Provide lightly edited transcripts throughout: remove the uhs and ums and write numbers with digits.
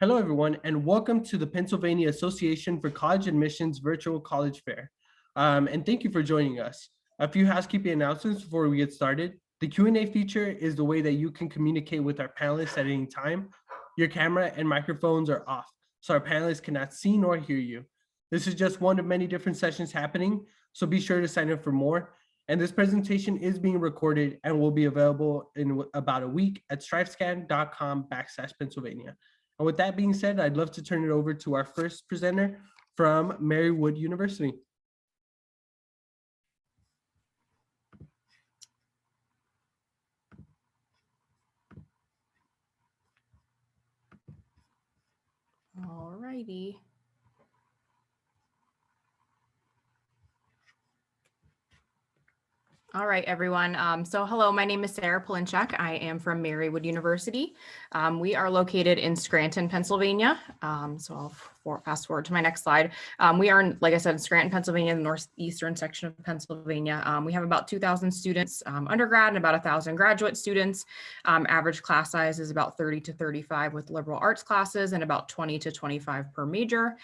Hello, everyone, and welcome to the Pennsylvania Association for College Admissions Virtual College Fair. And thank you for joining us. A few housekeeping announcements before we get started. The Q&A feature is the way that you can communicate with our panelists at any time. Your camera and microphones are off, so our panelists cannot see nor hear you. This is just one of many different sessions happening, so be sure to sign up for more. And this presentation is being recorded and will be available in about a week at stripescan.com/Pennsylvania. And with that being said, I'd love to turn it over to our first presenter from Marywood University. All righty. All right, everyone. So hello, my name is Sarah Polinchak. I am from Marywood University. We are located in Scranton, Pennsylvania. So I'll fast forward to my next slide. We are, like I said, in Scranton, Pennsylvania, the northeastern section of Pennsylvania. We have about 2,000 students undergrad and about 1,000 graduate students. Average class size is about 30 to 35 with liberal arts classes and about 20 to 25 per major.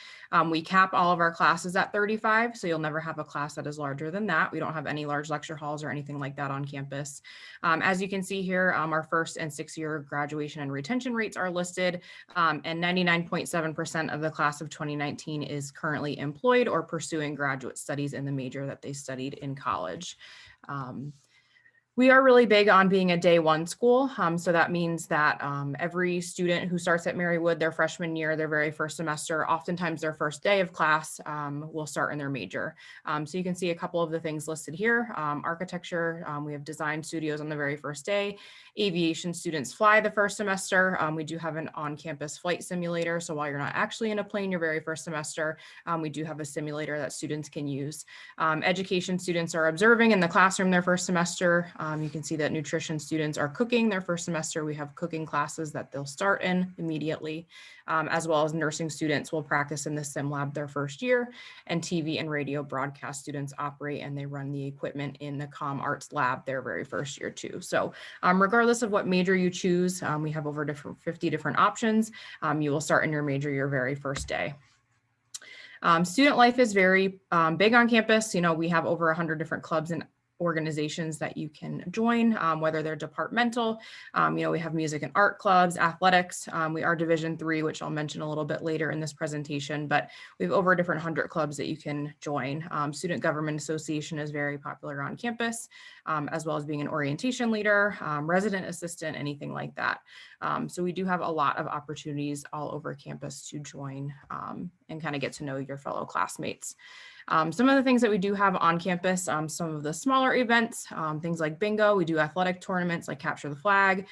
We cap all of our classes at 35, so you'll never have a class that is larger than that. We don't have any large lecture halls or anything like that on campus. As you can see here, our first and 6-year graduation and retention rates are listed, and 99.7% of the class of 2019 is currently employed or pursuing graduate studies in the major that they studied in college. We are really big on being a day one school. So that means that every student who starts at Marywood their freshman year, their very first semester, oftentimes their first day of class will start in their major. So you can see a couple of the things listed here. Architecture, we have design studios on the very first day. Aviation students fly the first semester. We do have an on-campus flight simulator. So while you're not actually in a plane your very first semester, we do have a simulator that students can use. Education students are observing in the classroom their first semester. You can see that nutrition students are cooking their first semester. We have cooking classes that they'll start in immediately, as well as nursing students will practice in the sim lab their first year, and TV and radio broadcast students operate and they run the equipment in the comm arts lab their very first year too. So regardless of what major you choose, we have over 50 different options. You will start in your major your very first day. Student life is very big on campus. You know, we have over 100 different clubs and organizations that you can join, whether they're departmental. You know, we have music and art clubs, athletics. We are Division III, which I'll mention a little bit later in this presentation, but we have over different 100 clubs that you can join. Student Government Association is very popular on campus, as well as being an orientation leader, resident assistant, anything like that. So we do have a lot of opportunities all over campus to join and kind of get to know your fellow classmates. Some of the things that we do have on campus, some of the smaller events, things like bingo, we do athletic tournaments like capture the flag,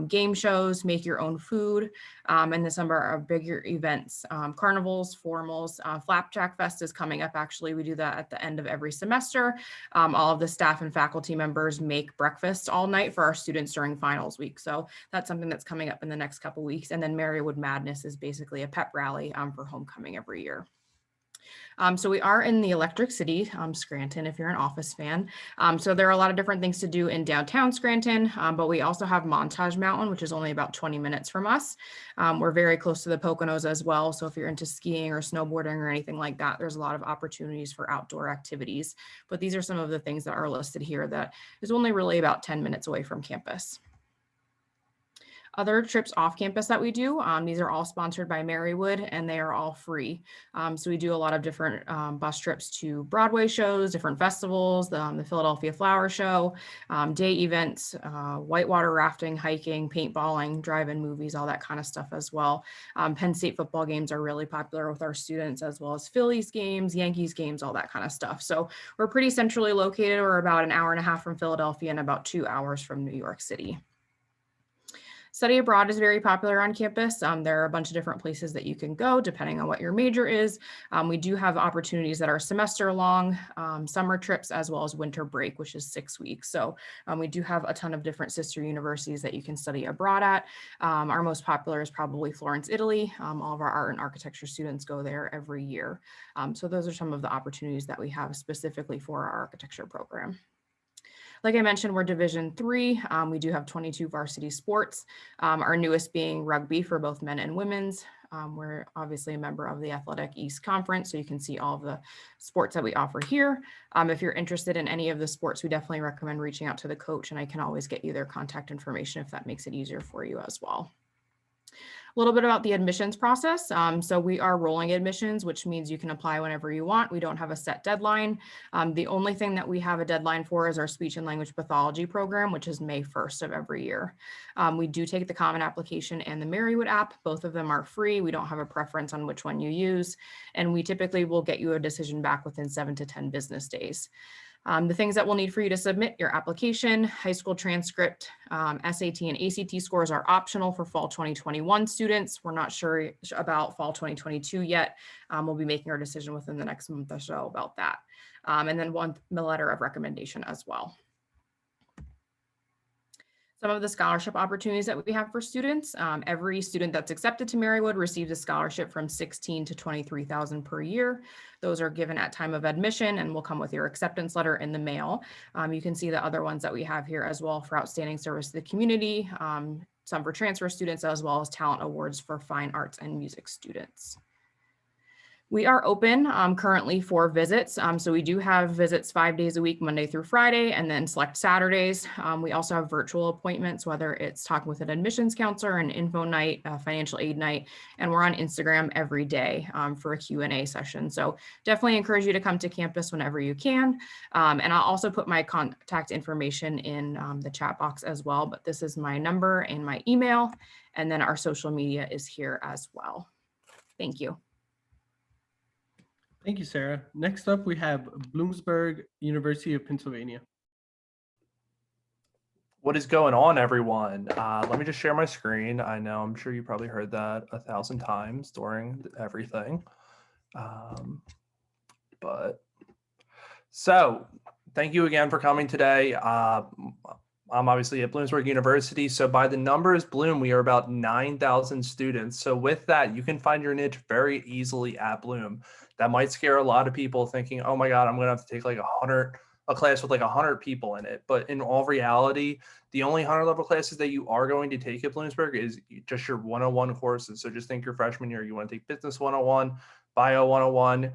game shows, make your own food, and then some of our bigger events, carnivals, formals, Flapjack Fest is coming up actually. We do that at the end of every semester. All of the staff and faculty members make breakfast all night for our students during finals week. So that's something that's coming up in the next couple weeks. And then Marywood Madness is basically a pep rally for homecoming every year. So we are in the Electric City, Scranton, if you're an Office fan. So there are a lot of different things to do in downtown Scranton, but we also have Montage Mountain, which is only about 20 minutes from us. We're very close to the Poconos as well. So if you're into skiing or snowboarding or anything like that, there's a lot of opportunities for outdoor activities. But these are some of the things that are listed here that is only really about 10 minutes away from campus. Other trips off campus that we do, these are all sponsored by Marywood and they are all free. So we do a lot of different bus trips to Broadway shows, different festivals, the Philadelphia Flower Show, day events, whitewater rafting, hiking, paintballing, drive-in movies, all that kind of stuff as well. Penn State football games are really popular with our students, as well as Phillies games, Yankees games, all that kind of stuff. So we're pretty centrally located. We're about an hour and a half from Philadelphia and about 2 hours from New York City. Study abroad is very popular on campus. There are a bunch of different places that you can go depending on what your major is. We do have opportunities that are semester long, summer trips, as well as winter break, which is 6 weeks. So we do have a ton of different sister universities that you can study abroad at. Our most popular is probably Florence, Italy. All of our art and architecture students go there every year. So those are some of the opportunities that we have specifically for our architecture program. Like I mentioned, we're Division III. We do have 22 varsity sports, our newest being rugby for both men and women's. We're obviously a member of the Athletic East Conference, so you can see all of the sports that we offer here. If you're interested in any of the sports, we definitely recommend reaching out to the coach, and I can always get you their contact information if that makes it easier for you as well. A little bit about the admissions process. So we are rolling admissions, which means you can apply whenever you want. We don't have a set deadline. The only thing that we have a deadline for is our speech and language pathology program, which is May 1st of every year. We do take the Common Application and the Marywood app. Both of them are free. We don't have a preference on which one you use. And we typically will get you a decision back within 7 to 10 business days. The things that we'll need for you to submit: your application, high school transcript, SAT and ACT scores are optional for fall 2021 students. We're not sure about fall 2022 yet. We'll be making our decision within the next month or so about that. And then one letter of recommendation as well. Some of the scholarship opportunities that we have for students: every student that's accepted to Marywood receives a scholarship from $16,000 to $23,000 per year. Those are given at time of admission and will come with your acceptance letter in the mail. You can see the other ones that we have here as well for outstanding service to the community, some for transfer students, as well as talent awards for fine arts and music students. We are open currently for visits. So we do have visits 5 days a week, Monday through Friday, and then select Saturdays. We also have virtual appointments, whether it's talking with an admissions counselor, an info night, a financial aid night, and we're on Instagram every day for a Q&A session. So definitely encourage you to come to campus whenever you can. And I'll also put my contact information in the chat box as well, but this is my number and my email, and then our social media is here as well. Thank you. Thank you, Sarah. Next up, we have Bloomsburg University of Pennsylvania. What is going on, everyone? Let me just share my screen. I'm sure you probably heard that 1,000 times during everything. So thank you again for coming today. I'm obviously at Bloomsburg University. So by the numbers, Bloom, we are about 9,000 students. So with that, you can find your niche very easily at Bloom. That might scare a lot of people thinking, oh my God, I'm going to have to take like a class with like 100 people in it. But in all reality, the only 100 level classes that you are going to take at Bloomsburg is just your 101 courses. So just think your freshman year, you want to take business 101, bio 101.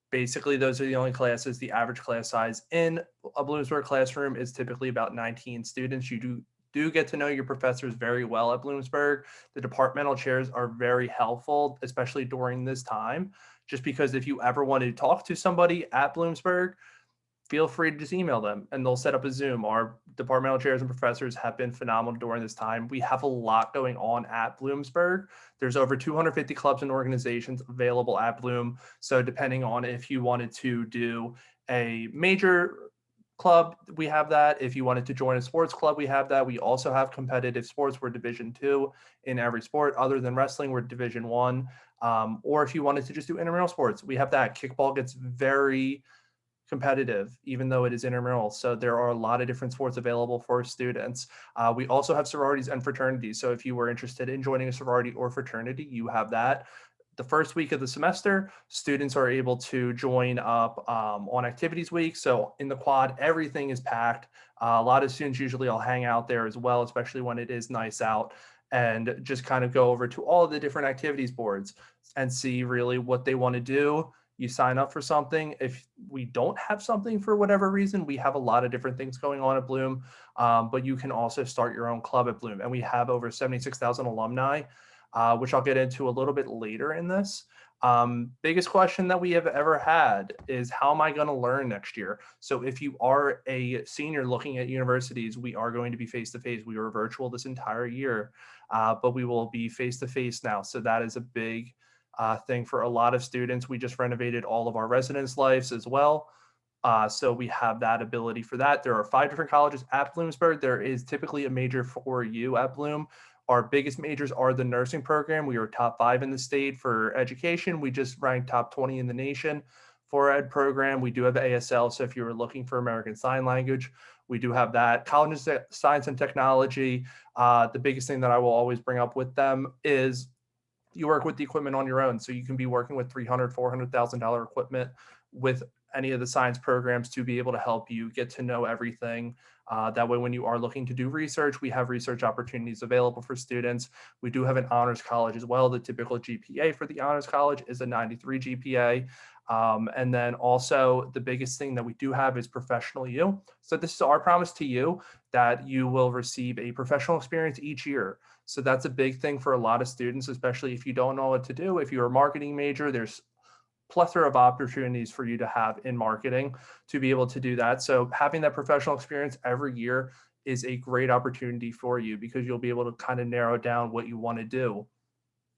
Basically, those are the only classes. The average class size in a Bloomsburg classroom is typically about 19 students. You do get to know your professors very well at Bloomsburg. The departmental chairs are very helpful, especially during this time, just because if you ever want to talk to somebody at Bloomsburg, feel free to just email them and they'll set up a Zoom. Our departmental chairs and professors have been phenomenal during this time. We have a lot going on at Bloomsburg. There's over 250 clubs and organizations available at Bloom. So depending on if you wanted to do a major club, we have that. If you wanted to join a sports club, we have that. We also have competitive sports. We're Division II in every sport. Other than wrestling, we're Division I. Or if you wanted to just do intramural sports, we have that. Kickball gets very competitive, even though it is intramural. So there are a lot of different sports available for students. We also have sororities and fraternities. So if you were interested in joining a sorority or fraternity, you have that. The first week of the semester, students are able to join up on activities week. So in the quad, everything is packed. A lot of students usually will hang out there as well, especially when it is nice out, and just kind of go over to all of the different activities boards and see really what they want to do. You sign up for something. If we don't have something for whatever reason, we have a lot of different things going on at Bloom, but you can also start your own club at Bloom. And we have over 76,000 alumni, which I'll get into a little bit later in this. Biggest question that we have ever had is, how am I going to learn next year? So if you are a senior looking at universities, we are going to be face-to-face. We were virtual this entire year, but we will be face-to-face now. So that is a big thing for a lot of students. We just renovated all of our residence lives as well. So we have that ability for that. There are 5 different colleges at Bloomsburg. There is typically a major for you at Bloom. Our biggest majors are the nursing program. We are top 5 in the state for education. We just ranked top 20 in the nation for ed program. We do have ASL. So if you were looking for American Sign Language, we do have that. College of Science and Technology. The biggest thing that I will always bring up with them is you work with the equipment on your own. So you can be working with $300,000, $400,000 equipment with any of the science programs to be able to help you get to know everything. That way, when you are looking to do research, we have research opportunities available for students. We do have an honors college as well. The typical GPA for the honors college is a 93 GPA. And then also the biggest thing that we do have is professional you. So this is our promise to you that you will receive a professional experience each year. So that's a big thing for a lot of students, especially if you don't know what to do. If you're a marketing major, there's plethora of opportunities for you to have in marketing to be able to do that. So having that professional experience every year is a great opportunity for you because you'll be able to kind of narrow down what you want to do.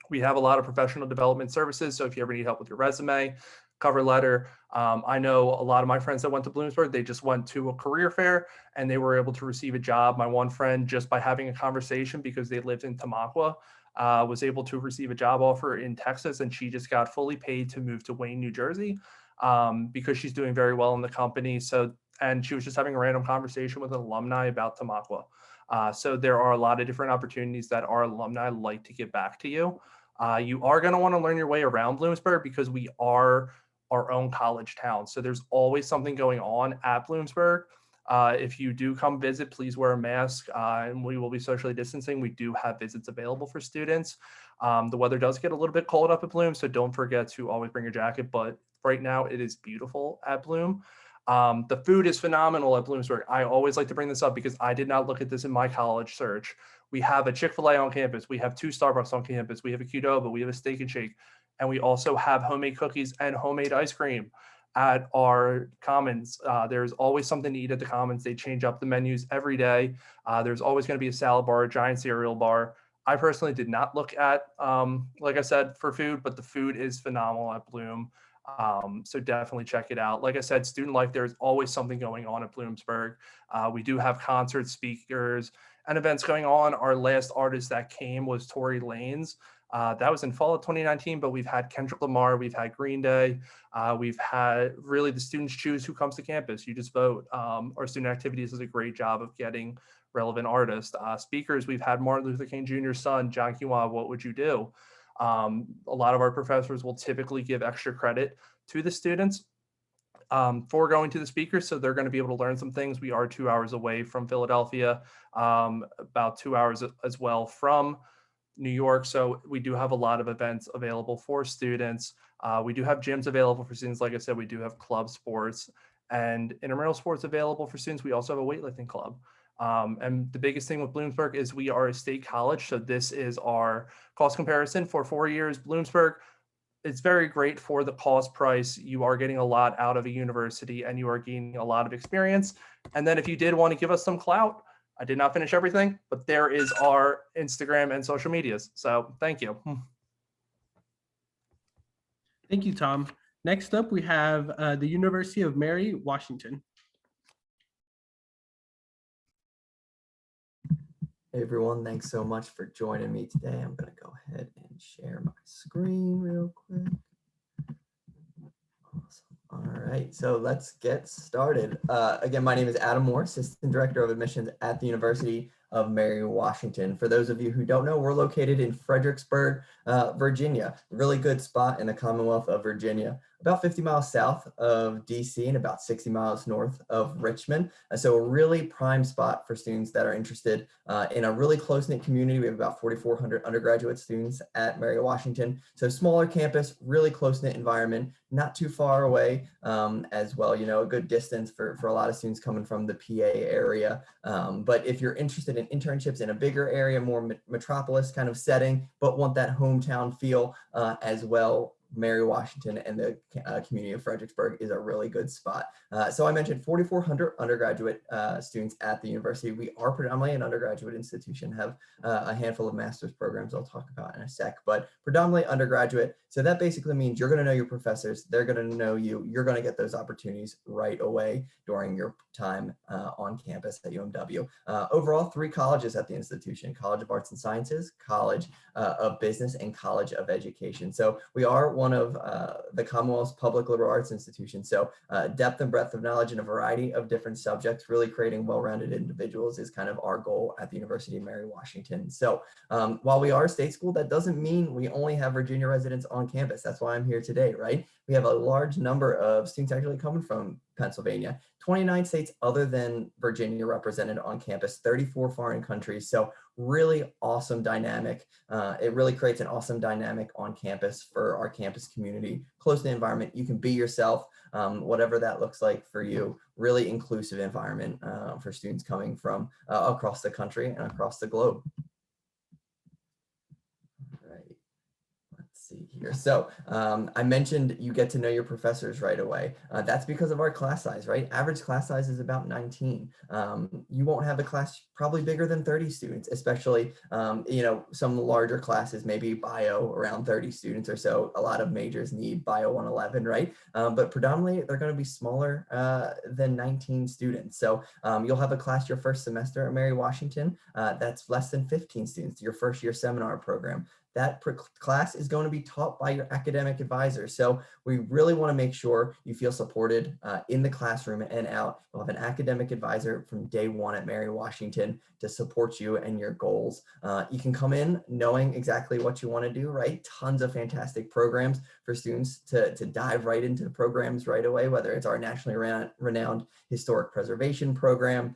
We have a lot of professional development services. So if you ever need help with your resume, cover letter, I know a lot of my friends that went to Bloomsburg, they just went to a career fair and they were able to receive a job. My one friend, just by having a conversation because they lived in Tamaqua, was able to receive a job offer in Texas, and she just got fully paid to move to Wayne, New Jersey, because she's doing very well in the company. So, and she was just having a random conversation with an alumni about Tamaqua. So there are a lot of different opportunities that our alumni like to give back to you. You are going to want to learn your way around Bloomsburg because we are our own college town. So there's always something going on at Bloomsburg. If you do come visit, please wear a mask, and we will be socially distancing. We do have visits available for students. The weather does get a little bit cold up at Bloom, so don't forget to always bring your jacket. But right now it is beautiful at Bloom. The food is phenomenal at Bloomsburg. I always like to bring this up because I did not look at this in my college search. We have a Chick-fil-A on campus. We have 2 Starbucks on campus. We have a Qdoba. We have a Steak and Shake. And we also have homemade cookies and homemade ice cream at our commons. There's always something to eat at the commons. They change up the menus every day. There's always going to be a salad bar, a giant cereal bar. I personally did not look at, like I said, for food, but the food is phenomenal at Bloom. So definitely check it out. Like I said, student life, there's always something going on at Bloomsburg. We do have concerts, speakers, and events going on. Our last artist that came was Tory Lanez. That was in fall of 2019, but we've had Kendrick Lamar, we've had Green Day, we've had really the students choose who comes to campus. You just vote. Our student activities does a great job of getting relevant artists. Speakers, we've had Martin Luther King Jr.'s son, John Kiwa, What Would You Do? A lot of our professors will typically give extra credit to the students for going to the speakers. So they're going to be able to learn some things. We are 2 hours away from Philadelphia, about 2 hours as well from New York. So we do have a lot of events available for students. We do have gyms available for students. Like I said, we do have club sports and intramural sports available for students. We also have a weightlifting club. And the biggest thing with Bloomsburg is we are a state college. So this is our cost comparison for 4 years. Bloomsburg, it's very great for the cost price. You are getting a lot out of a university and you are gaining a lot of experience. And then if you did want to give us some clout, I did not finish everything, but there is our Instagram and social medias. So thank you. Thank you, Tom. Next up, we have the University of Mary, Washington. Hey everyone, thanks so much for joining me today. I'm going to go ahead and share my screen real quick. Awesome. All right, so let's get started. Again, my name is Adam Moore, Assistant Director of Admissions at the University of Mary, Washington. For those of you who don't know, we're located in Fredericksburg, Virginia, really good spot in the Commonwealth of Virginia, about 50 miles south of DC and about 60 miles north of Richmond. So a really prime spot for students that are interested in a really close-knit community. We have about 4,400 undergraduate students at Mary, Washington. So smaller campus, really close-knit environment, not too far away as well, you know, a good distance for a lot of students coming from the PA area. But if you're interested in internships in a bigger area, more metropolis kind of setting, but want that hometown feel as well, Mary, Washington and the community of Fredericksburg is a really good spot. So I mentioned 4,400 undergraduate students at the university. We are predominantly an undergraduate institution, have a handful of master's programs I'll talk about in a sec, but predominantly undergraduate. So that basically means you're going to know your professors, they're going to know you, you're going to get those opportunities right away during your time on campus at UMW. Overall, 3 colleges at the institution: College of Arts and Sciences, College of Business, and College of Education. So we are one one of the Commonwealth's public liberal arts institutions. So depth and breadth of knowledge in a variety of different subjects, really creating well-rounded individuals is kind of our goal at the University of Mary Washington. So while we are a state school, that doesn't mean we only have Virginia residents on campus. That's why I'm here today, right? We have a large number of students actually coming from Pennsylvania, 29 states other than Virginia represented on campus, 34 foreign countries. So really awesome dynamic. It really creates an awesome dynamic on campus for our campus community, close to the environment. You can be yourself, whatever that looks like for you. Really inclusive environment for students coming from across the country and across the globe. See here. So I mentioned you get to know your professors right away. That's because of our class size, right? Average class size is about 19. You won't have a class probably bigger than 30 students, especially, you know, some larger classes, maybe bio around 30 students or so. A lot of majors need bio 111, right? But predominantly they're going to be smaller than 19 students. So you'll have a class your first semester at Mary Washington that's less than 15 students, your first year seminar program. That class is going to be taught by your academic advisor. So we really want to make sure you feel supported in the classroom and out. We'll have an academic advisor from day one at Mary Washington to support you and your goals. You can come in knowing exactly what you want to do, right? Tons of fantastic programs for students to dive right into the programs right away, whether it's our nationally renowned historic preservation program.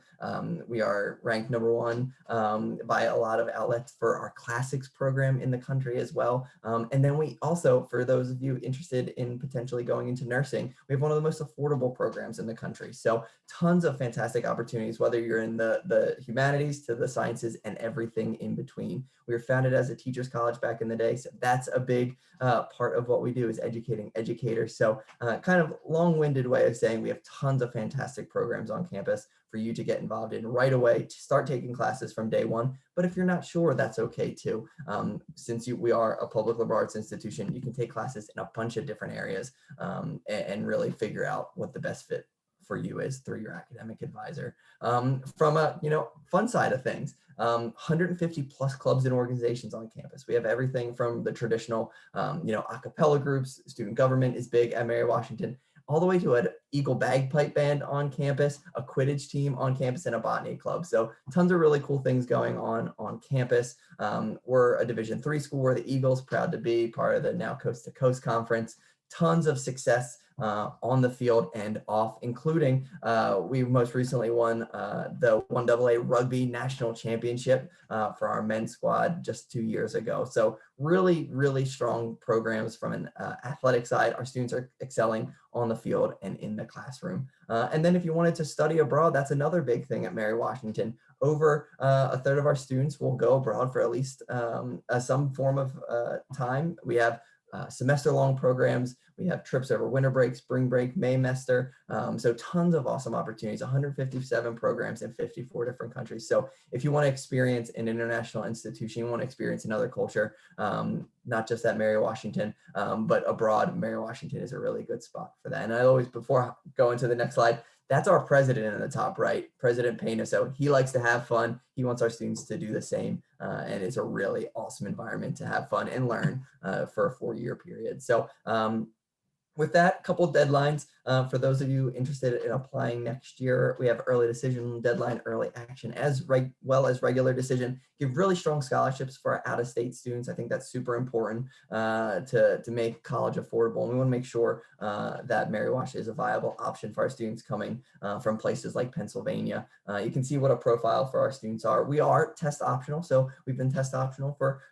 We are ranked #1 by a lot of outlets for our classics program in the country as well. And then we also, for those of you interested in potentially going into nursing, we have one of the most affordable programs in the country. So tons of fantastic opportunities, whether you're in the humanities to the sciences and everything in between. We were founded as a teacher's college back in the day. So that's a big part of what we do, is educating educators. So kind of long-winded way of saying we have tons of fantastic programs on campus for you to get involved in right away, to start taking classes from day one. But if you're not sure, that's okay too. Since we are a public liberal arts institution, you can take classes in a bunch of different areas and really figure out what the best fit for you is through your academic advisor. From a fun side of things, 150 plus clubs and organizations on campus. We have everything from the traditional a cappella groups, student government is big at Mary Washington, all the way to an Eagle bagpipe band on campus, a Quidditch team on campus, and a botany club. So tons of really cool things going on campus. We're a Division III school. We're the Eagles, proud to be part of the now Coast to Coast Conference. Tons of success on the field and off, including we most recently won the 1AA Rugby National Championship for our men's squad just 2 years ago. So really, really strong programs from an athletic side. Our students are excelling on the field and in the classroom. And then if you wanted to study abroad, that's another big thing at Mary Washington. Over a third of our students will go abroad for at least some form of time. We have semester-long programs. We have trips over winter break, spring break, Maymester. So tons of awesome opportunities, 157 programs in 54 different countries. So if you want to experience an international institution, you want to experience another culture, not just at Mary Washington, but abroad, Mary Washington is a really good spot for that. And I always, before going to the next slide, that's our president in the top right, President Pena. So he likes to have fun. He wants our students to do the same. And it's a really awesome environment to have fun and learn for a 4-year period. So with that, couple of deadlines for those of you interested in applying next year. We have early decision deadline, early action, as well as regular decision. Give really strong scholarships for our out-of-state students. I think that's super important to make college affordable. And we want to make sure that Mary Wash is a viable option for our students coming from places like Pennsylvania. You can see what a profile for our students are. We are test optional. So we've been test optional for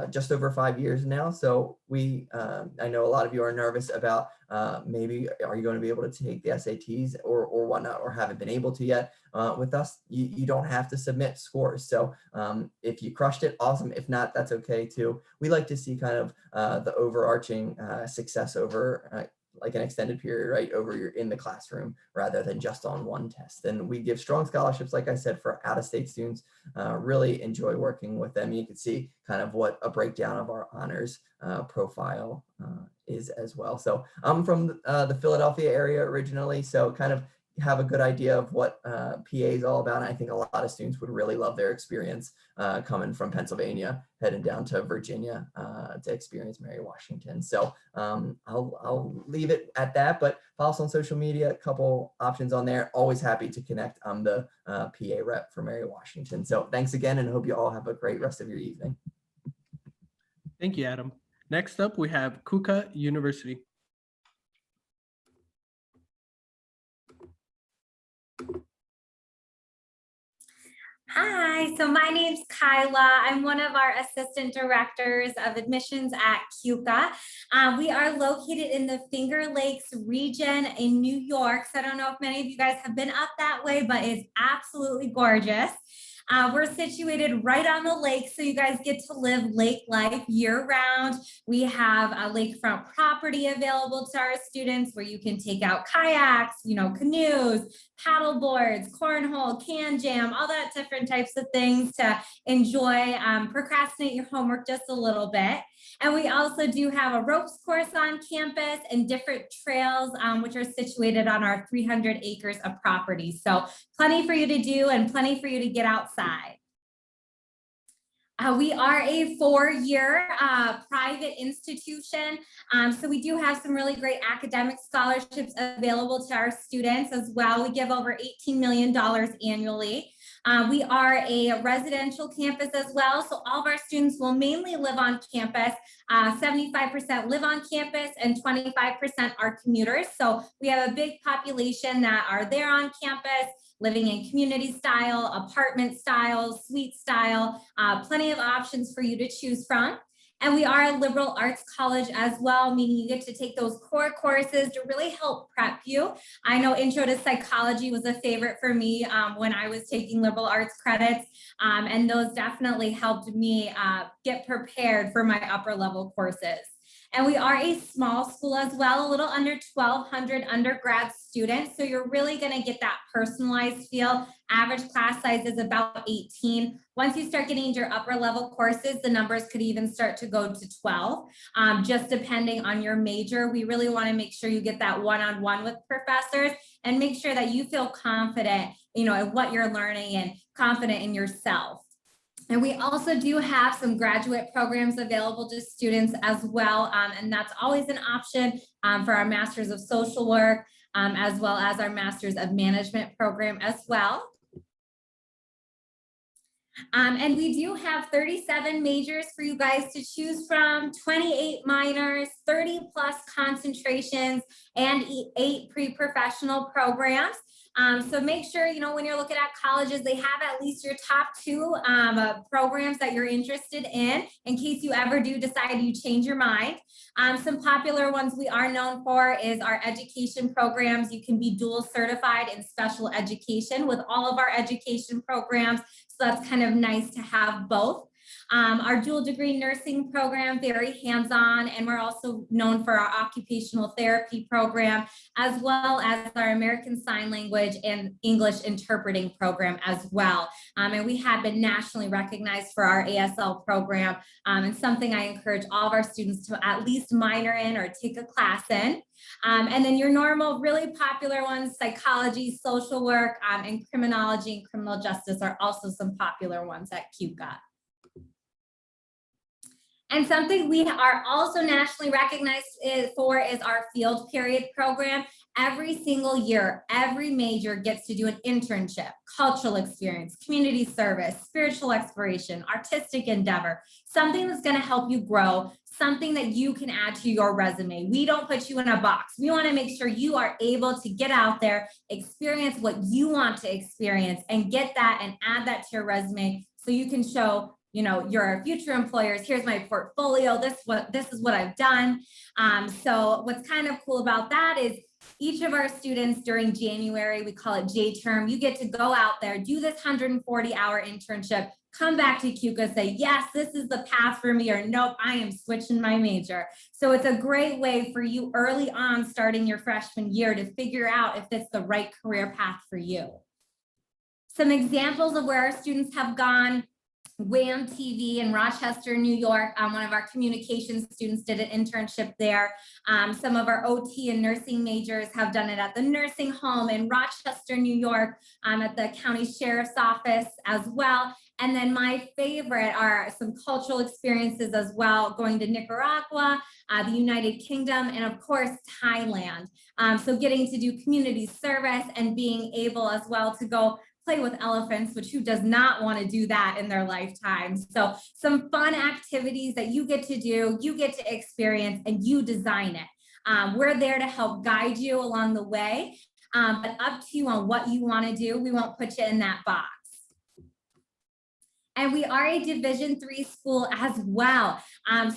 just over 5 years now. So I know a lot of you are nervous about maybe are you going to be able to take the SATs or whatnot, or haven't been able to yet. With us, you don't have to submit scores. So if you crushed it, awesome. If not, that's okay too. We like to see kind of the overarching success over like an extended period, right, over in the classroom rather than just on one test. And we give strong scholarships, like I said, for out-of-state students. Really enjoy working with them. You can see kind of what a breakdown of our honors profile is as well. So I'm from the Philadelphia area originally, so kind of have a good idea of what PA is all about. And I think a lot of students would really love their experience coming from Pennsylvania, heading down to Virginia to experience Mary Washington. So I'll leave it at that, but follow us on social media, a couple options on there. Always happy to connect. I'm the PA rep for Mary Washington. So thanks again, and hope you all have a great rest of your evening. Thank you, Adam. Next up, we have Keuka University. Hi, so my name's Kyla. I'm one of our assistant directors of admissions at Keuka. We are located in the Finger Lakes region in New York. So I don't know if many of you guys have been up that way, but it's absolutely gorgeous. We're situated right on the lake, so you guys get to live lake life year round. We have a lakefront property available to our students where you can take out kayaks, canoes, paddle boards, cornhole, can jam, all that different types of things to enjoy, procrastinate your homework just a little bit. And we also do have a ropes course on campus and different trails, which are situated on our 300 acres of property. So plenty for you to do and plenty for you to get outside. We are a 4-year private institution. So we do have some really great academic scholarships available to our students as well. We give over $18 million annually. We are a residential campus as well. So all of our students will mainly live on campus. 75% live on campus and 25% are commuters. So we have a big population that are there on campus, living in community style, apartment style, suite style, plenty of options for you to choose from. And we are a liberal arts college as well, meaning you get to take those core courses to really help prep you. I know Intro to Psychology was a favorite for me when I was taking liberal arts credits, and those definitely helped me get prepared for my upper level courses. And we are a small school as well, a little under 1,200 undergrad students. So you're really going to get that personalized feel. Average class size is about 18. Once you start getting into your upper level courses, the numbers could even start to go to 12, just depending on your major. We really want to make sure you get that one-on-one with professors and make sure that you feel confident, in what you're learning and confident in yourself. And we also do have some graduate programs available to students as well. And that's always an option for our Masters of Social Work, as well as our Masters of Management program as well. And we do have 37 majors for you guys to choose from, 28 minors, 30 plus concentrations, and 8 pre-professional programs. So make sure, when you're looking at colleges, they have at least your top 2 programs that you're interested in case you ever do decide you change your mind. Some popular ones we are known for is our education programs. You can be dual certified in special education with all of our education programs. So that's kind of nice to have both. Our dual degree nursing program, very hands-on, and we're also known for our occupational therapy program, as well as our American Sign Language and English interpreting program as well. And we have been nationally recognized for our ASL program, and something I encourage all of our students to at least minor in or take a class in. And then your normal, really popular ones, psychology, social work, and criminology and criminal justice are also some popular ones at Keuka. And something we are also nationally recognized for is our field period program. Every single year, every major gets to do an internship, cultural experience, community service, spiritual exploration, artistic endeavor, something that's going to help you grow, something that you can add to your resume. We don't put you in a box. We want to make sure you are able to get out there, experience what you want to experience, and get that and add that to your resume so you can show your future employers, here's my portfolio, this is what I've done. So what's kind of cool about that is each of our students during January, we call it J-term, you get to go out there, do this 140-hour internship, come back to Keuka, say, yes, this is the path for me, or nope, I am switching my major. So it's a great way for you early on, starting your freshman year, to figure out if it's the right career path for you. Some examples of where our students have gone. Wham TV in Rochester, New York. One of our communications students did an internship there. Some of our OT and nursing majors have done it at the nursing home in Rochester, New York, at the county sheriff's office as well. And then my favorite are some cultural experiences as well, going to Nicaragua, the United Kingdom, and of course, Thailand. So getting to do community service and being able as well to go play with elephants, which who does not want to do that in their lifetime? So some fun activities that you get to do, you get to experience, and you design it. We're there to help guide you along the way, but up to you on what you want to do. We won't put you in that box. And we are a Division III school as well.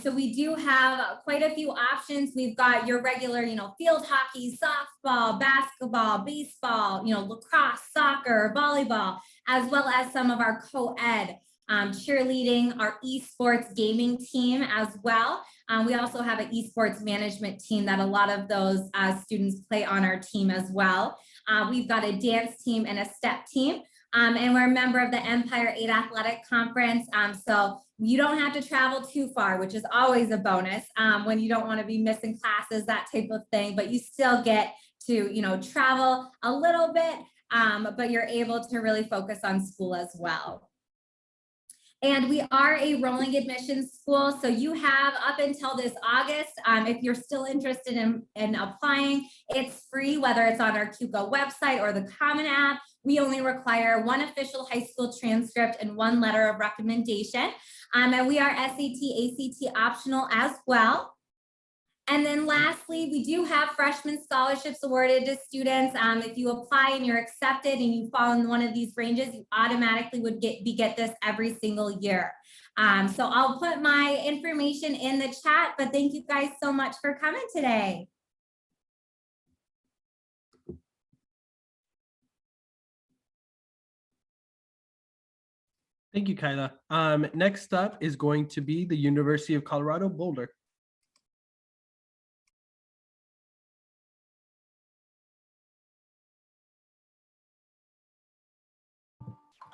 So we do have quite a few options. We've got your regular, field hockey, softball, basketball, baseball, lacrosse, soccer, volleyball, as well as some of our co-ed, cheerleading, our esports gaming team as well. We also have an esports management team that a lot of those students play on our team as well. We've got a dance team and a step team. And we're a member of the Empire 8 Athletic Conference. So you don't have to travel too far, which is always a bonus when you don't want to be missing classes, that type of thing, but you still get to, travel a little bit, but you're able to really focus on school as well. And we are a rolling admissions school. So you have up until this August, if you're still interested in applying, it's free, whether it's on our Keuka website or the Common App. We only require one official high school transcript and one letter of recommendation. And we are SAT, ACT optional as well. And then lastly, we do have freshman scholarships awarded to students. If you apply and you're accepted and you fall in one of these ranges, you automatically would get this every single year. So I'll put my information in the chat, but thank you guys so much for coming today. Thank you, Kyla. Next up is going to be the University of Colorado, Boulder.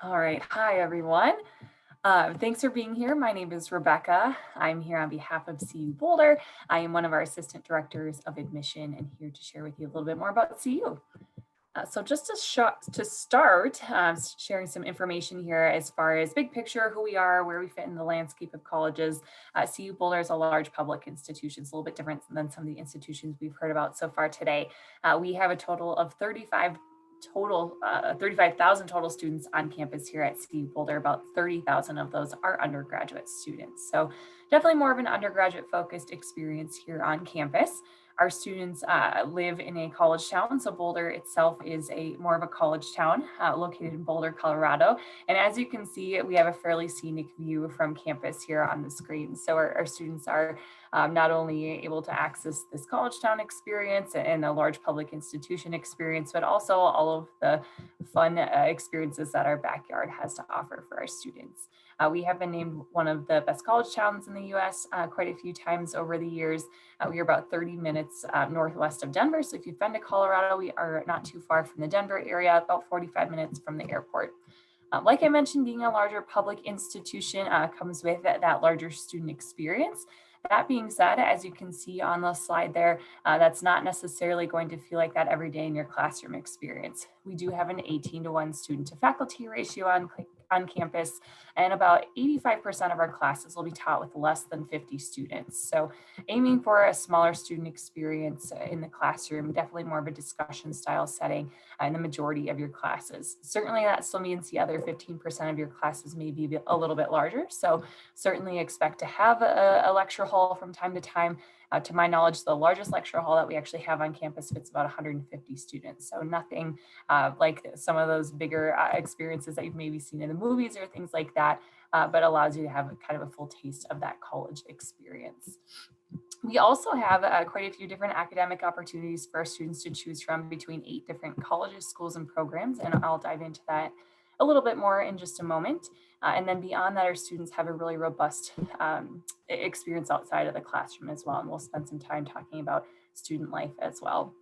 All right. Hi, everyone. Thanks for being here. My name is Rebecca. I'm here on behalf of CU Boulder. I am one of our assistant directors of admission and here to share with you a little bit more about CU. So just to start, sharing some information here as far as big picture, who we are, where we fit in the landscape of colleges. CU Boulder is a large public institution. It's a little bit different than some of the institutions we've heard about so far today. We have a total of 35,000 total students on campus here at CU Boulder. About 30,000 of those are undergraduate students. So definitely more of an undergraduate focused experience here on campus. Our students live in a college town, so Boulder itself is more of a college town located in Boulder, Colorado. And as you can see, we have a fairly scenic view from campus here on the screen. So our students are not only able to access this college town experience and a large public institution experience, but also all of the fun experiences that our backyard has to offer for our students. We have been named one of the best college towns in the US quite a few times over the years. We are about 30 minutes northwest of Denver. So if you've been to Colorado, we are not too far from the Denver area, about 45 minutes from the airport. Like I mentioned, being a larger public institution comes with that larger student experience. That being said, as you can see on the slide there, that's not necessarily going to feel like that every day in your classroom experience. We do have an 18-to-1 student to faculty ratio on campus, and about 85% of our classes will be taught with less than 50 students. So aiming for a smaller student experience in the classroom, definitely more of a discussion style setting in the majority of your classes. Certainly that still means the other 15% of your classes may be a little bit larger. So certainly expect to have a lecture hall from time to time. To my knowledge, the largest lecture hall that we actually have on campus fits about 150 students. So nothing like some of those bigger experiences that you've maybe seen in the movies or things like that, but allows you to have kind of a full taste of that college experience. We also have quite a few different academic opportunities for our students to choose from between 8 different colleges, schools, and programs, and I'll dive into that a little bit more in just a moment. And then beyond that, our students have a really robust experience outside of the classroom as well. And we'll spend some time talking about student life as well.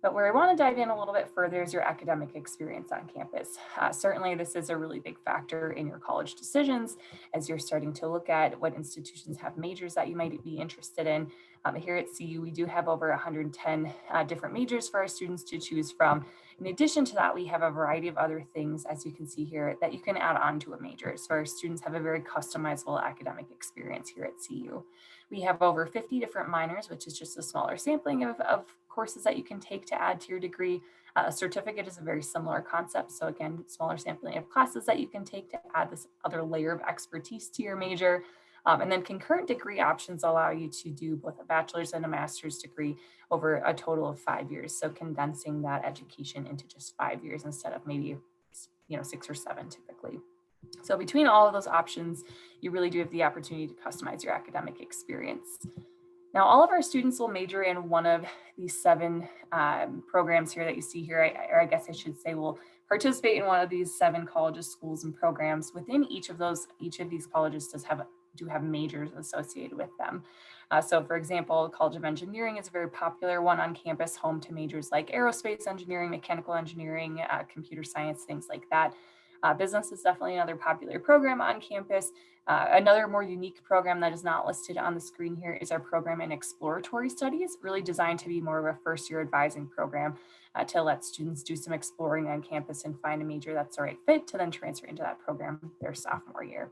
But where I want to dive in a little bit further is your academic experience on campus. Certainly, this is a really big factor in your college decisions as you're starting to look at what institutions have majors that you might be interested in. Here at CU, we do have over 110 different majors for our students to choose from. In addition to that, we have a variety of other things, as you can see here, that you can add on to a major. So our students have a very customizable academic experience here at CU. We have over 50 different minors, which is just a smaller sampling of courses that you can take to add to your degree. A certificate is a very similar concept. So again, smaller sampling of classes that you can take to add this other layer of expertise to your major. And then concurrent degree options allow you to do both a bachelor's and a master's degree over a total of 5 years. So condensing that education into just 5 years instead of maybe 6 or 7 typically. So between all of those options, you really do have the opportunity to customize your academic experience. Now, all of our students will major in one of these 7 programs here that you see here, or I guess I should say will participate in one of these 7 colleges, schools, and programs. Within each of these colleges do have majors associated with them. So for example, College of Engineering is a very popular one on campus, home to majors like aerospace engineering, mechanical engineering, computer science, things like that. Business is definitely another popular program on campus. Another more unique program that is not listed on the screen here is our program in exploratory studies, really designed to be more of a first-year advising program to let students do some exploring on campus and find a major that's the right fit to then transfer into that program their sophomore year.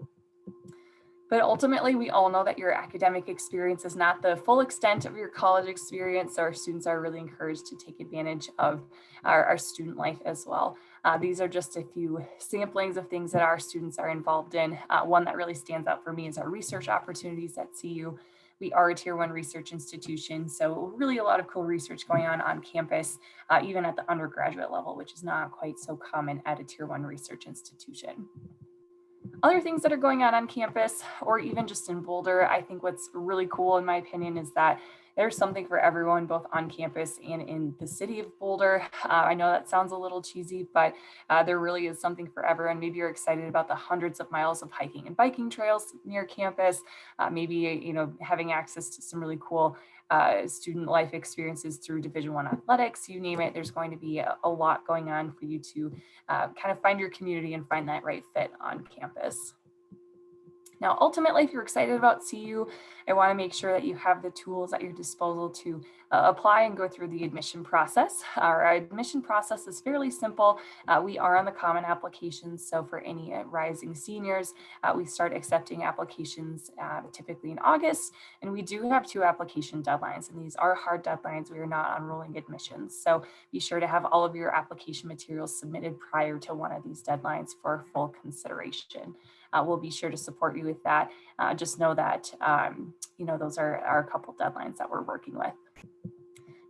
But ultimately, we all know that your academic experience is not the full extent of your college experience. So our students are really encouraged to take advantage of our student life as well. These are just a few samplings of things that our students are involved in. One that really stands out for me is our research opportunities at CU. We are a Tier 1 research institution, so really a lot of cool research going on campus, even at the undergraduate level, which is not quite so common at a Tier 1 research institution. Other things that are going on campus, or even just in Boulder, I think what's really cool in my opinion is that there's something for everyone, both on campus and in the city of Boulder. I know that sounds a little cheesy, but there really is something for everyone. Maybe you're excited about the hundreds of miles of hiking and biking trails near campus. Maybe having access to some really cool student life experiences through Division I athletics, you name it. There's going to be a lot going on for you to kind of find your community and find that right fit on campus. Now, ultimately, if you're excited about CU, I want to make sure that you have the tools at your disposal to apply and go through the admission process. Our admission process is fairly simple. We are on the common applications. So for any rising seniors, we start accepting applications typically in August. And we do have 2 application deadlines, and these are hard deadlines. We are not on rolling admissions. So be sure to have all of your application materials submitted prior to one of these deadlines for full consideration. We'll be sure to support you with that. Just know that, those are a couple deadlines that we're working with.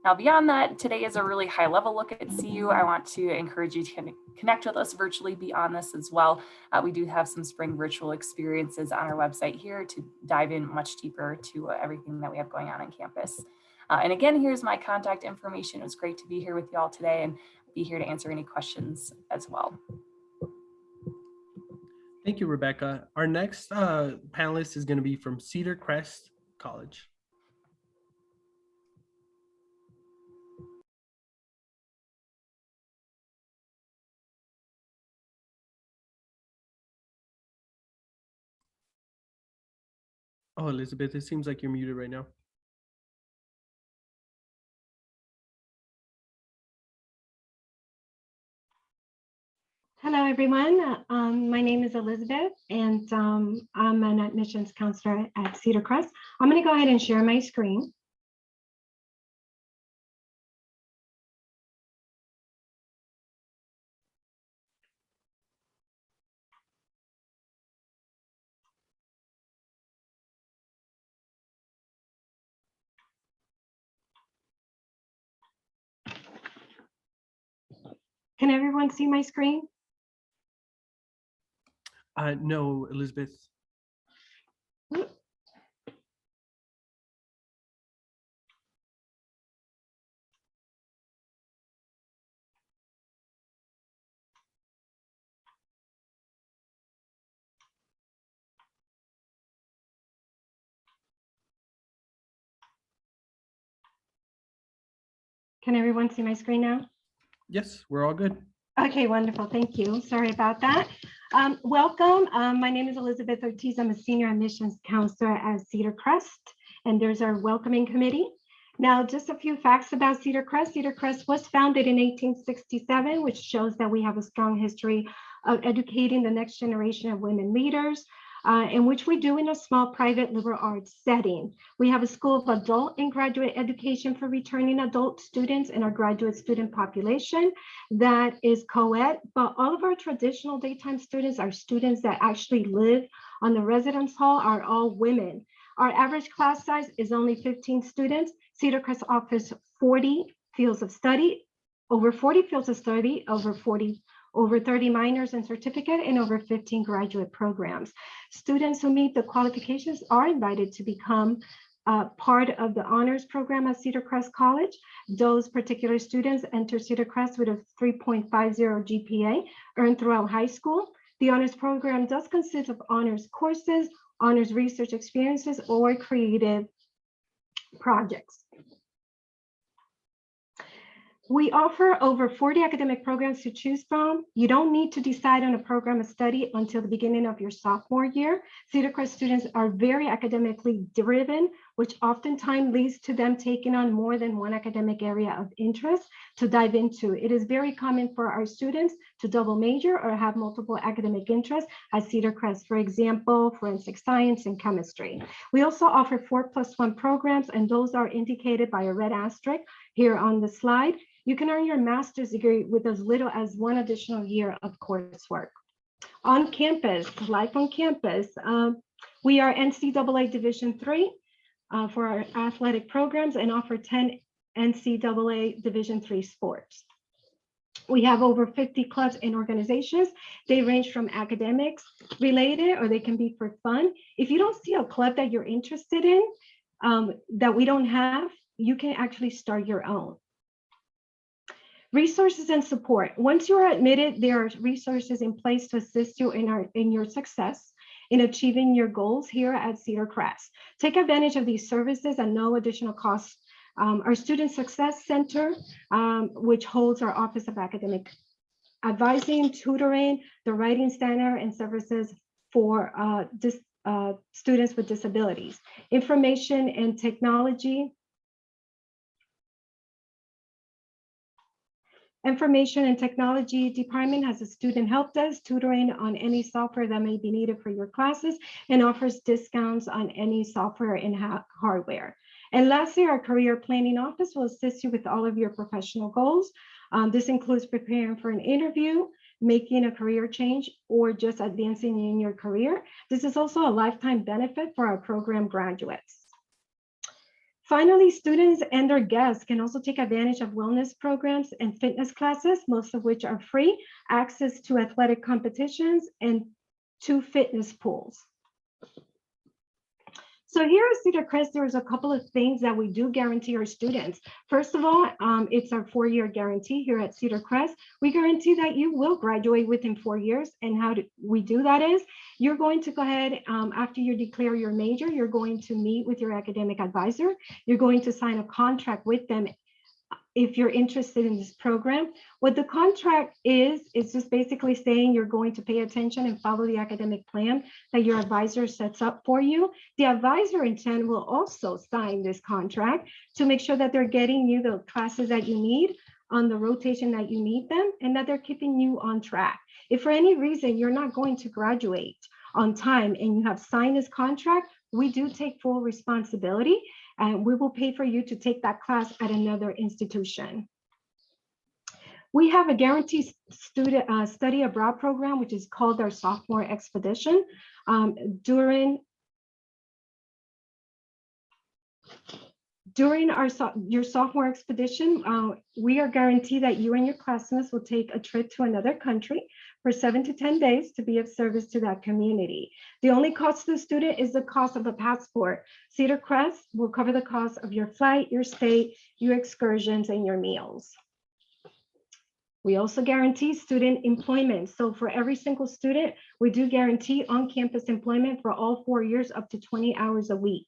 Now, beyond that, today is a really high level look at CU. I want to encourage you to connect with us virtually beyond this as well. We do have some spring virtual experiences on our website here to dive in much deeper to everything that we have going on campus. And again, here's my contact information. It was great to be here with you all today and be here to answer any questions as well. Thank you, Rebecca. Our next panelist is going to be from Cedar Crest College. Oh, Elizabeth, it seems like you're muted right now. Hello, everyone. My name is Elizabeth, and I'm an admissions counselor at Cedar Crest. I'm going to go ahead and share my screen. Can everyone see my screen? No, Elizabeth. Can everyone see my screen now? Yes, we're all good. Okay, wonderful. Thank you. Sorry about that. Welcome. My name is Elizabeth Ortiz. I'm a senior admissions counselor at Cedar Crest, and there's our welcoming committee. Now, just a few facts about Cedar Crest. Cedar Crest was founded in 1867, which shows that we have a strong history of educating the next generation of women leaders, in which we do in a small private liberal arts setting. We have a school of adult and graduate education for returning adult students in our graduate student population that is co-ed, but all of our traditional daytime students, our students that actually live on the residence hall, are all women. Our average class size is only 15 students. Cedar Crest offers 40 fields of study, over 40 fields of study, over 30 minors and certificate, and over 15 graduate programs. Students who meet the qualifications are invited to become part of the honors program at Cedar Crest College. Those particular students enter Cedar Crest with a 3.50 GPA earned throughout high school. The honors program does consist of honors courses, honors research experiences, or creative projects. We offer over 40 academic programs to choose from. You don't need to decide on a program of study until the beginning of your sophomore year. Cedar Crest students are very academically driven, which oftentimes leads to them taking on more than one academic area of interest to dive into. It is very common for our students to double major or have multiple academic interests at Cedar Crest, for example, forensic science and chemistry. We also offer 4+1 programs, and those are indicated by a red asterisk here on the slide. You can earn your master's degree with as little as one additional year of coursework. On campus, life on campus, we are NCAA Division III for our athletic programs and offer 10 NCAA Division III sports. We have over 50 clubs and organizations. They range from academics related, or they can be for fun. If you don't see a club that you're interested in that we don't have, you can actually start your own. Resources and support. Once you are admitted, there are resources in place to assist you in your success in achieving your goals here at Cedar Crest. Take advantage of these services at no additional cost. Our Student Success Center, which holds our Office of Academic Advising, Tutoring, the Writing Center, and services for students with disabilities. Information and Technology. Information and Technology Department has a student help desk, tutoring on any software that may be needed for your classes, and offers discounts on any software and hardware. And lastly, our Career Planning Office will assist you with all of your professional goals. This includes preparing for an interview, making a career change, or just advancing in your career. This is also a lifetime benefit for our program graduates. Finally, students and their guests can also take advantage of wellness programs and fitness classes, most of which are free, access to athletic competitions, and 2 fitness pools. So here at Cedar Crest, there's a couple of things that we do guarantee our students. First of all, it's our 4-year guarantee here at Cedar Crest. We guarantee that you will graduate within 4 years. And how do we do that is, you're going to go ahead, after you declare your major, you're going to meet with your academic advisor. You're going to sign a contract with them if you're interested in this program. What the contract is, it's just basically saying you're going to pay attention and follow the academic plan that your advisor sets up for you. The advisor in turn will also sign this contract to make sure that they're getting you the classes that you need on the rotation that you need them, and that they're keeping you on track. If for any reason you're not going to graduate on time and you have signed this contract, we do take full responsibility, and we will pay for you to take that class at another institution. We have a guaranteed student study abroad program, which is called our sophomore expedition. During your sophomore expedition, we are guaranteed that you and your classmates will take a trip to another country for 7 to 10 days to be of service to that community. The only cost to the student is the cost of a passport. Cedar Crest will cover the cost of your flight, your stay, your excursions, and your meals. We also guarantee student employment. So for every single student, we do guarantee on-campus employment for all 4 years up to 20 hours a week.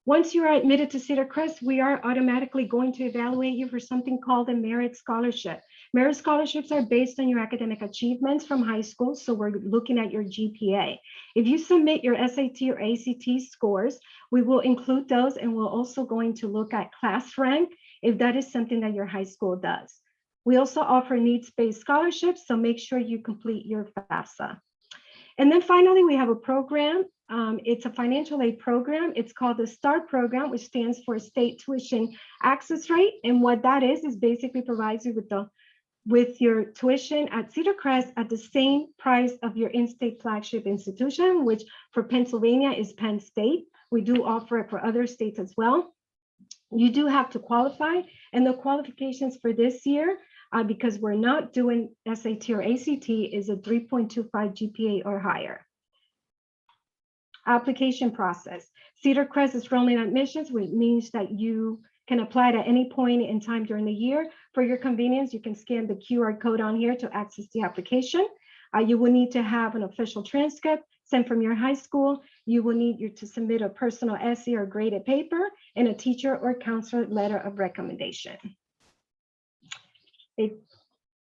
Once you are admitted to Cedar Crest, we are automatically going to evaluate you for something called a merit scholarship. Merit scholarships are based on your academic achievements from high school, so we're looking at your GPA. If you submit your SAT or ACT scores, we will include those, and we're also going to look at class rank if that is something that your high school does. We also offer needs-based scholarships, so make sure you complete your FAFSA. And then finally, we have a program. It's a financial aid program. It's called the STAR program, which stands for State Tuition Access Rate. And what that is basically provides you with your tuition at Cedar Crest at the same price of your in-state flagship institution, which for Pennsylvania is Penn State. We do offer it for other states as well. You do have to qualify, and the qualifications for this year, because we're not doing SAT or ACT, is a 3.25 GPA or higher. Application process. Cedar Crest is rolling admissions, which means that you can apply at any point in time during the year. For your convenience, you can scan the QR code on here to access the application. You will need to have an official transcript sent from your high school. You will need to submit a personal essay or graded paper and a teacher or counselor letter of recommendation.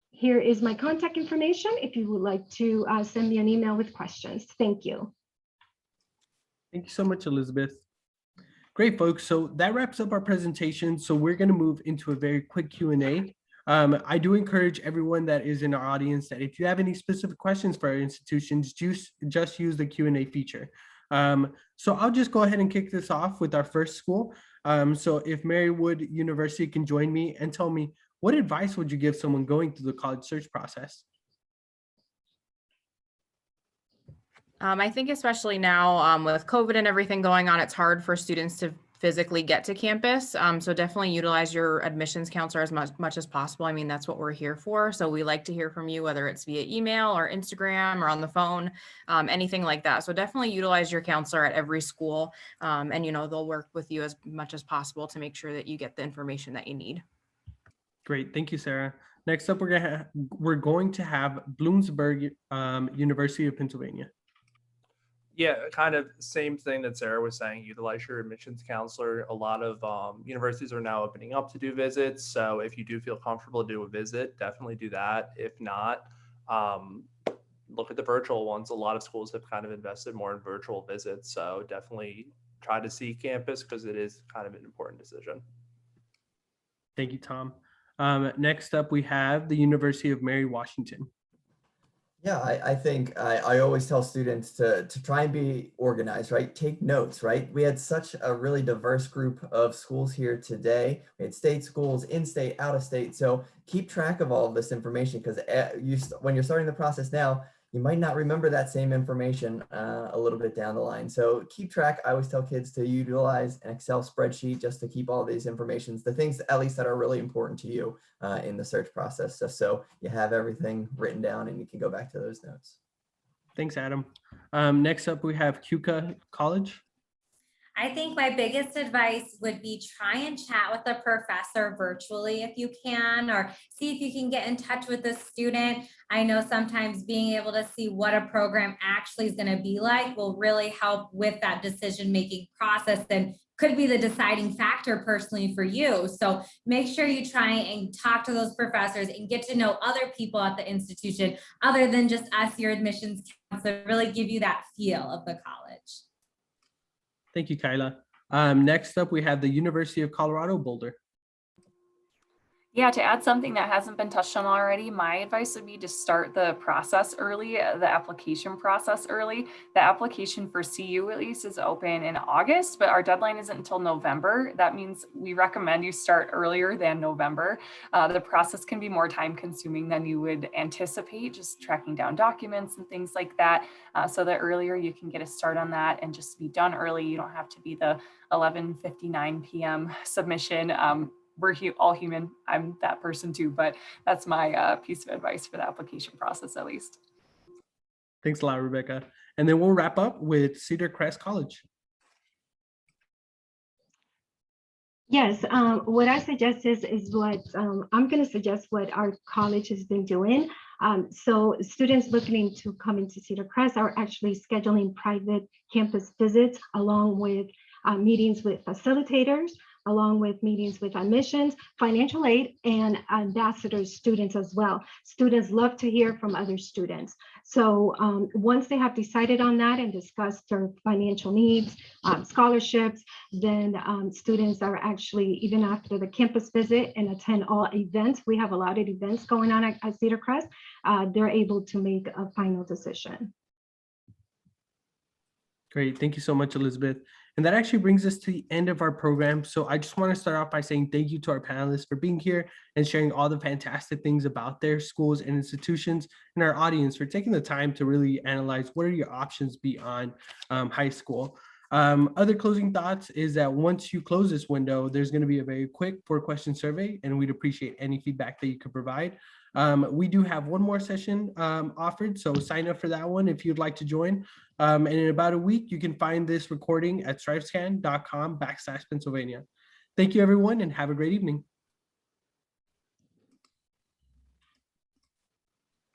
Here is my contact information if you would like to send me an email with questions. Thank you. Thank you so much, Elizabeth. Great, folks. So that wraps up our presentation. So we're going to move into a very quick Q&A. I do encourage everyone that is in our audience that if you have any specific questions for our institutions, just use the Q&A feature. So I'll just go ahead and kick this off with our first school. So if Marywood University can join me and tell me, what advice would you give someone going through the college search process? I think especially now with COVID and everything going on, it's hard for students to physically get to campus. So definitely utilize your admissions counselor as much as possible. I mean, that's what we're here for. So we like to hear from you, whether it's via email or Instagram or on the phone, anything like that. So definitely utilize your counselor at every school. And, you know, they'll work with you as much as possible to make sure that you get the information that you need. Great. Thank you, Sarah. Next up, we're going to have Bloomsburg University of Pennsylvania. Yeah, kind of same thing that Sarah was saying, utilize your admissions counselor. A lot of universities are now opening up to do visits. So if you do feel comfortable to do a visit, definitely do that. If not, look at the virtual ones. A lot of schools have kind of invested more in virtual visits. So definitely try to see campus because it is kind of an important decision. Thank you, Tom. Next up, we have the University of Mary Washington. Yeah, I think I always tell students to try and be organized, right? Take notes, right? We had such a really diverse group of schools here today. We had state schools, in-state, out-of-state. So keep track of all of this information because when you're starting the process now, you might not remember that same information a little bit down the line. So keep track. I always tell kids to utilize an Excel spreadsheet just to keep all these informations, the things at least that are really important to you in the search process, just so you have everything written down and you can go back to those notes. Thanks, Adam. Next up, we have Keuka College. I think my biggest advice would be try and chat with the professor virtually if you can, or see if you can get in touch with the student. I know sometimes being able to see what a program actually is going to be like will really help with that decision-making process and could be the deciding factor personally for you. So make sure you try and talk to those professors and get to know other people at the institution other than just us, your admissions counselor, really give you that feel of the college. Thank you, Kyla. Next up, we have the University of Colorado Boulder. Yeah, to add something that hasn't been touched on already, my advice would be to start the process early, the application process early. The application for CU at least is open in August, but our deadline isn't until November. That means we recommend you start earlier than November. The process can be more time consuming than you would anticipate, just tracking down documents and things like that. So the earlier you can get a start on that and just be done early, you don't have to be the 11:59 p.m. submission. We're all human. I'm that person too, but that's my piece of advice for the application process, at least. Thanks a lot, Rebecca. And then we'll wrap up with Cedar Crest College. Yes, what I suggest is what I'm going to suggest what our college has been doing. So students looking to come into Cedar Crest are actually scheduling private campus visits along with meetings with facilitators, along with meetings with admissions, financial aid, and ambassadors students as well. Students love to hear from other students. So once they have decided on that and discussed their financial needs, scholarships, then students are actually, even after the campus visit and attend all events, we have a lot of events going on at Cedar Crest, they're able to make a final decision. Great. Thank you so much, Elizabeth. And that actually brings us to the end of our program. So I just want to start off by saying thank you to our panelists for being here and sharing all the fantastic things about their schools and institutions, and our audience for taking the time to really analyze what are your options beyond high school. Other closing thoughts is that once you close this window, there's going to be a very quick 4-question survey, and we'd appreciate any feedback that you could provide. We do have one more session offered, so sign up for that one if you'd like to join. And in about a week, you can find this recording at strivescan.com/Pennsylvania. Thank you, everyone, and have a great evening.